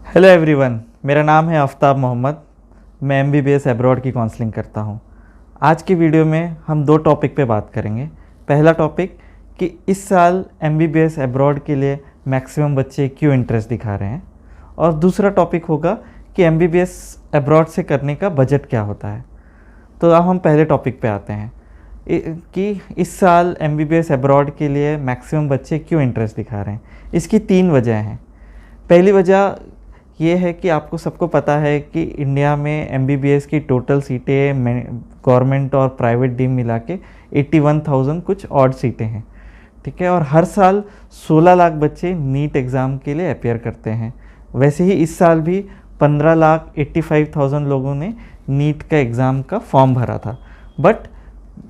Hello everyone, मेरा नाम है आफ्ताब मोहम्मद। मैं MBBS अब्रॉड की काउंसलिंग करता हूँ। आज की वीडियो में हम दो टॉपिक पे बात करेंगे। पहला टॉपिक कि इस साल MBBS अब्रॉड के लिए मैक्सिमम बच्चे क्यों इंटरेस्ट दिखा रहे हैं, और दूसरा टॉपिक होगा कि MBBS अब्रॉड से करने का बजट क्या होता है। तो अब हम पहले टॉपिक पे आते हैं कि इस साल MBBS अब्रॉड के लिए मैक्सिमम बच्चे क्यों इंटरेस्ट दिखा रहे हैं। इसकी तीन वजह हैं। पहली वजह ये है कि आपको सबको पता है कि इंडिया में MBBS की टोटल सीटें गवर्नमेंट और प्राइवेट डीम मिला के 81,000 कुछ ऑड सीटें हैं, ठीक है। और हर साल 16 लाख बच्चे नीट एग्ज़ाम के लिए अपेयर करते हैं। वैसे ही इस साल भी 15,85,000 लोगों ने नीट का एग्ज़ाम का फॉर्म भरा था। But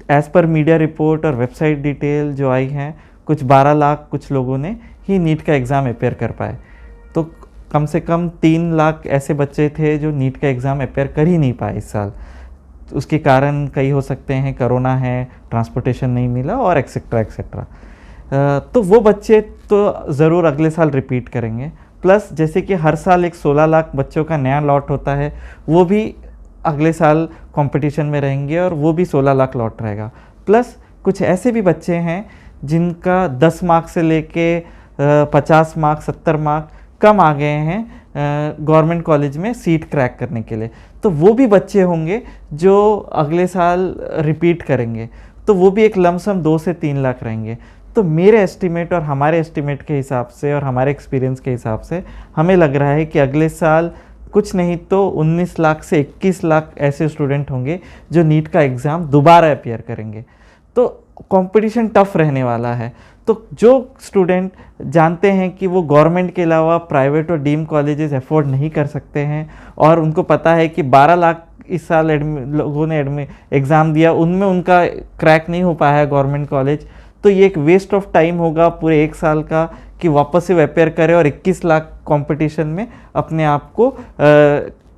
as per media report और वेबसाइट डिटेल जो आई हैं, कुछ 12 लाख कुछ लोगों ने ही नीट का एग्ज़ाम अपेयर कर पाए। तो कम से कम 3 लाख ऐसे बच्चे थे जो नीट का एग्ज़ाम अपेयर कर ही नहीं पाए इस साल। उसके कारण कई हो सकते हैं, कोरोना है, ट्रांसपोर्टेशन नहीं मिला और एक्सेट्रा एक्सेट्रा। तो वो बच्चे तो ज़रूर अगले साल रिपीट करेंगे। प्लस जैसे कि हर साल एक 16 लाख बच्चों का नया लॉट होता है, वो भी अगले साल कंपटीशन में रहेंगे और वो भी 16 लाख लॉट रहेगा। प्लस कुछ ऐसे भी बच्चे हैं जिनका 10 मार्क्स से लेके 50 मार्क्स 70 मार्क्स कम आ गए हैं गवर्नमेंट कॉलेज में सीट क्रैक करने के लिए। तो वो भी बच्चे होंगे जो अगले साल रिपीट करेंगे। तो वो भी एक लमसम 2 से 3 लाख रहेंगे। तो मेरे एस्टीमेट और हमारे एस्टीमेट के हिसाब से और हमारे एक्सपीरियंस के हिसाब से हमें लग रहा है कि अगले साल कुछ नहीं तो 19 लाख से 21 लाख ऐसे स्टूडेंट होंगे जो नीट का एग्ज़ाम दोबारा अपेयर करेंगे। तो कंपटीशन टफ रहने वाला है। तो जो स्टूडेंट जानते हैं कि वो गवर्नमेंट के अलावा प्राइवेट और डीम कॉलेजेस अफोर्ड नहीं कर सकते हैं, और उनको पता है कि 12 लाख इस साल लोगों ने एग्ज़ाम दिया, उनमें उनका क्रैक नहीं हो पाया है गवर्नमेंट कॉलेज, तो ये एक वेस्ट ऑफ टाइम होगा पूरे एक साल का कि वापस से अपेयर करें और 21 लाख कंपटीशन में अपने आप को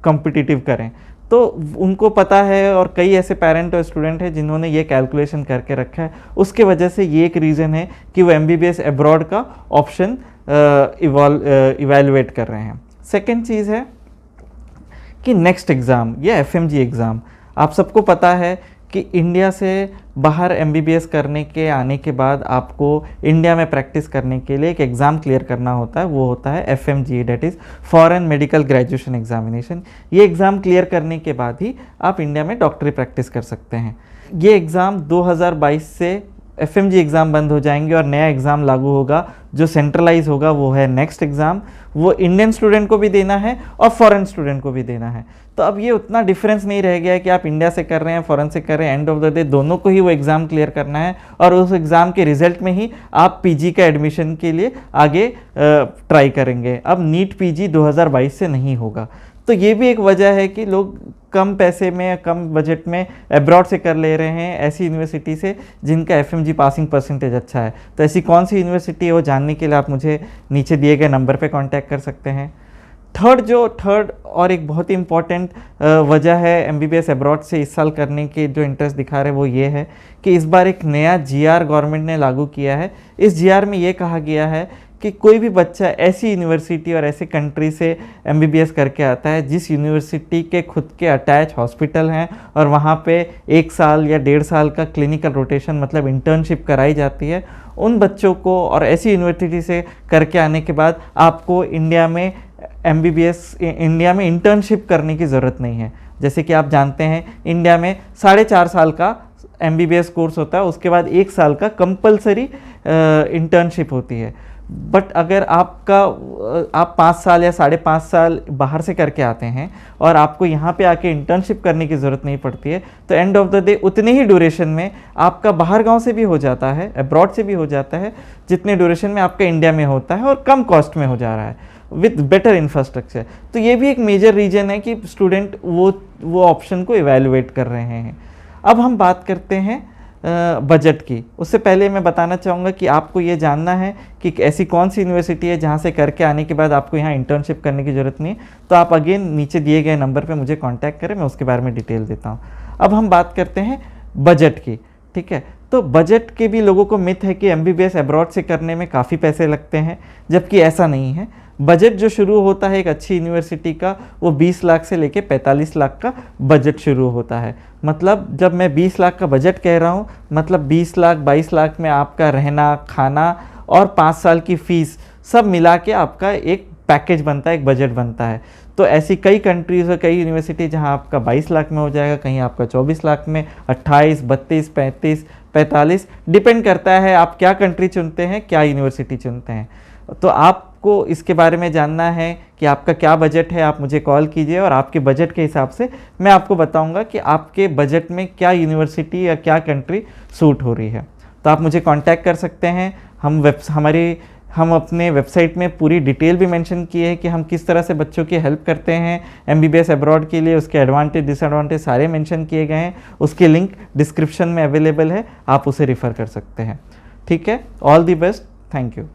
कॉम्पिटिटिव करें। तो उनको पता है, और कई ऐसे पेरेंट और स्टूडेंट हैं जिन्होंने ये कैलकुलेशन करके रखा है। उसके वजह से ये एक रीज़न है कि वो MBBS अब्रॉड का ऑप्शन इवेलुएट कर रहे हैं। सेकेंड चीज़ है कि नेक्स्ट एग्ज़ाम या FMG एग्ज़ाम, आप सबको पता है कि इंडिया से बाहर MBBS करने के आने के बाद आपको इंडिया में प्रैक्टिस करने के लिए एक एग्ज़ाम क्लियर करना होता है। वो होता है FMG, that is foreign medical graduation examination. ये एग्ज़ाम क्लियर करने के बाद ही आप इंडिया में डॉक्टरी प्रैक्टिस कर सकते हैं। ये एग्ज़ाम 2022 से FMG एग्ज़ाम बंद हो जाएंगे और नया एग्ज़ाम लागू होगा जो सेंट्रलाइज होगा। वो है नेक्स्ट एग्ज़ाम। वो इंडियन स्टूडेंट को भी देना है और फॉरेन स्टूडेंट को भी देना है। तो अब ये उतना डिफरेंस नहीं रह गया है कि आप इंडिया से कर रहे हैं, फॉरेन से कर रहे हैं। एंड ऑफ द डे दोनों को ही वो एग्ज़ाम क्लियर करना है, और उस एग्ज़ाम के रिजल्ट में ही आप PG का एडमिशन के लिए आगे ट्राई करेंगे। अब नीट PG 2022 से नहीं होगा। तो ये भी एक वजह है कि लोग कम पैसे में, कम बजट में अब्रॉड से कर ले रहे हैं, ऐसी यूनिवर्सिटी से जिनका FMG पासिंग परसेंटेज अच्छा है। तो ऐसी कौन सी यूनिवर्सिटी है वो जानने के लिए आप मुझे नीचे दिए गए नंबर पे कांटेक्ट कर सकते हैं। थर्ड और एक बहुत ही इम्पॉर्टेंट वजह है MBBS अब्रॉड से इस साल करने के जो इंटरेस्ट दिखा रहे हैं वो ये है कि इस बार एक नया GR गवर्नमेंट ने लागू किया है। इस GR में ये कहा गया है कि कोई भी बच्चा ऐसी यूनिवर्सिटी और ऐसे कंट्री से MBBS करके आता है जिस यूनिवर्सिटी के खुद के अटैच हॉस्पिटल हैं और वहाँ पे 1 साल या 1.5 साल का क्लिनिकल रोटेशन मतलब इंटर्नशिप कराई जाती है, उन बच्चों को, और ऐसी यूनिवर्सिटी से करके आने के बाद आपको इंडिया में इंटर्नशिप करने की ज़रूरत नहीं है। जैसे कि आप जानते हैं इंडिया में 4.5 साल का MBBS कोर्स होता है, उसके बाद 1 साल का कंपलसरी इंटर्नशिप होती है। बट अगर आप 5 साल या 5.5 साल बाहर से करके आते हैं और आपको यहाँ पे आके इंटर्नशिप करने की ज़रूरत नहीं पड़ती है, तो एंड ऑफ द डे उतने ही ड्यूरेशन में आपका बाहर गांव से भी हो जाता है, अब्रॉड से भी हो जाता है, जितने ड्यूरेशन में आपका इंडिया में होता है, और कम कॉस्ट में हो जा रहा है विद बेटर इंफ्रास्ट्रक्चर। तो ये भी एक मेजर रीजन है कि स्टूडेंट वो ऑप्शन को इवेलुएट कर रहे हैं। अब हम बात करते हैं बजट की। उससे पहले मैं बताना चाहूँगा कि आपको ये जानना है कि ऐसी कौन सी यूनिवर्सिटी है जहाँ से करके आने के बाद आपको यहाँ इंटर्नशिप करने की ज़रूरत नहीं है, तो आप अगेन नीचे दिए गए नंबर पे मुझे कांटेक्ट करें, मैं उसके बारे में डिटेल देता हूँ। अब हम बात करते हैं बजट की, ठीक है। तो बजट के भी लोगों को मिथ है कि MBBS अब्रॉड से करने में काफ़ी पैसे लगते हैं, जबकि ऐसा नहीं है। बजट जो शुरू होता है एक अच्छी यूनिवर्सिटी का, वो 20 लाख से लेके 45 लाख का बजट शुरू होता है। मतलब जब मैं 20 लाख का बजट कह रहा हूँ, मतलब 20 लाख 22 लाख में आपका रहना खाना और 5 साल की फ़ीस सब मिला के आपका एक पैकेज बनता है, एक बजट बनता है। तो ऐसी कई कंट्रीज़ और कई यूनिवर्सिटी जहाँ आपका 22 लाख में हो जाएगा, कहीं आपका 24 लाख में, 28, 32, 35, 45, डिपेंड करता है आप क्या कंट्री चुनते हैं, क्या यूनिवर्सिटी चुनते हैं। तो आपको इसके बारे में जानना है कि आपका क्या बजट है, आप मुझे कॉल कीजिए और आपके बजट के हिसाब से मैं आपको बताऊंगा कि आपके बजट में क्या यूनिवर्सिटी या क्या कंट्री सूट हो रही है। तो आप मुझे कांटेक्ट कर सकते हैं। हम अपने वेबसाइट में पूरी डिटेल भी मेंशन किए हैं कि हम किस तरह से बच्चों की हेल्प करते हैं MBBS अब्रॉड के लिए। उसके एडवांटेज डिसएडवांटेज सारे मेंशन किए गए हैं, उसके लिंक डिस्क्रिप्शन में अवेलेबल है, आप उसे रिफ़र कर सकते हैं। ठीक है, all the best, thank you.